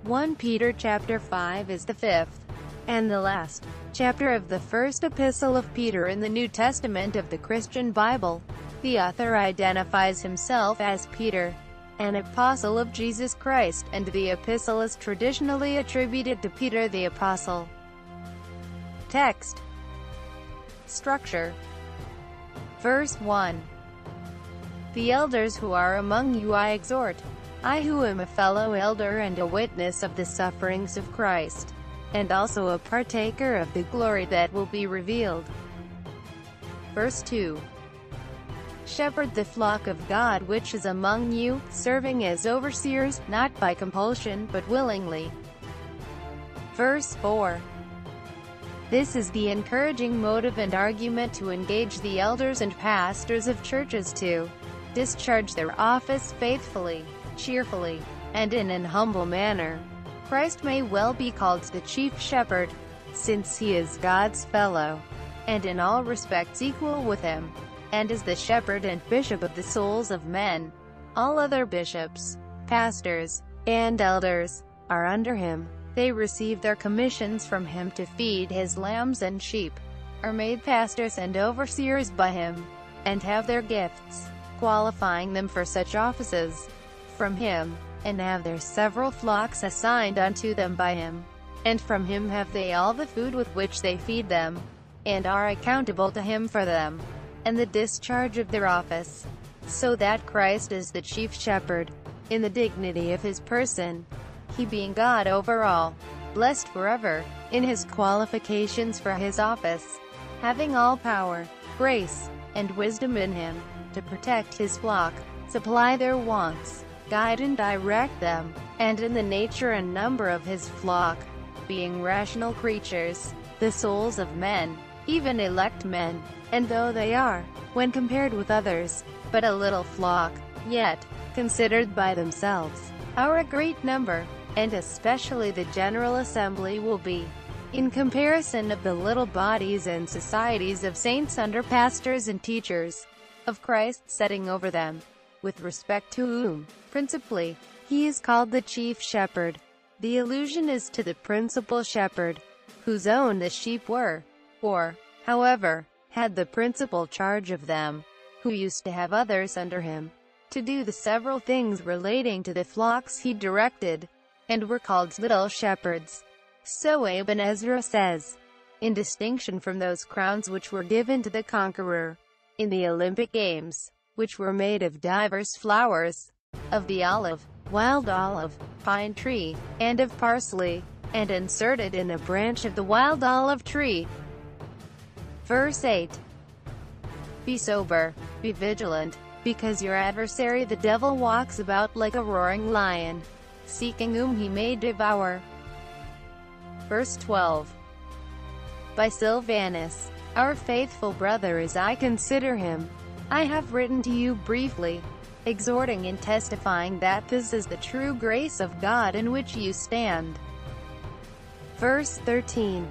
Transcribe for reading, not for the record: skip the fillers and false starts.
1 Peter chapter 5 is the fifth and the last chapter of the First Epistle of Peter in the New Testament of the Christian Bible. The author identifies himself as Peter, an apostle of Jesus Christ, and the epistle is traditionally attributed to Peter the apostle. Text. Structure. Verse 1. The elders who are among you I exhort, I who am a fellow elder and a witness of the sufferings of Christ, and also a partaker of the glory that will be revealed. Verse 2. Shepherd the flock of God which is among you, serving as overseers, not by compulsion, but willingly. Verse 4. This is the encouraging motive and argument to engage the elders and pastors of churches to discharge their office faithfully, cheerfully, and in an humble manner. Christ may well be called the chief shepherd, since he is God's fellow, and in all respects equal with him, and is the shepherd and bishop of the souls of men. All other bishops, pastors, and elders are under him. They receive their commissions from him to feed his lambs and sheep, are made pastors and overseers by him, and have their gifts, qualifying them for such offices, from him, and have their several flocks assigned unto them by him, and from him have they all the food with which they feed them, and are accountable to him for them, and the discharge of their office, so that Christ is the chief shepherd, in the dignity of his person, he being God over all, blessed forever, in his qualifications for his office, having all power, grace, and wisdom in him, to protect his flock, supply their wants, guide and direct them, and in the nature and number of his flock, being rational creatures, the souls of men, even elect men, and though they are, when compared with others, but a little flock, yet, considered by themselves, are a great number, and especially the General Assembly will be, in comparison of the little bodies and societies of saints under pastors and teachers of Christ setting over them, with respect to whom, principally, he is called the chief shepherd. The allusion is to the principal shepherd, whose own the sheep were, or, however, had the principal charge of them, who used to have others under him, to do the several things relating to the flocks he directed, and were called little shepherds. So Aben Ezra says, in distinction from those crowns which were given to the conqueror in the Olympic Games, which were made of divers flowers, of the olive, wild olive, pine tree, and of parsley, and inserted in a branch of the wild olive tree. Verse 8. Be sober, be vigilant, because your adversary the devil walks about like a roaring lion, seeking whom he may devour. Verse 12. By Silvanus, our faithful brother as I consider him, I have written to you briefly, exhorting and testifying that this is the true grace of God in which you stand. Verse 13.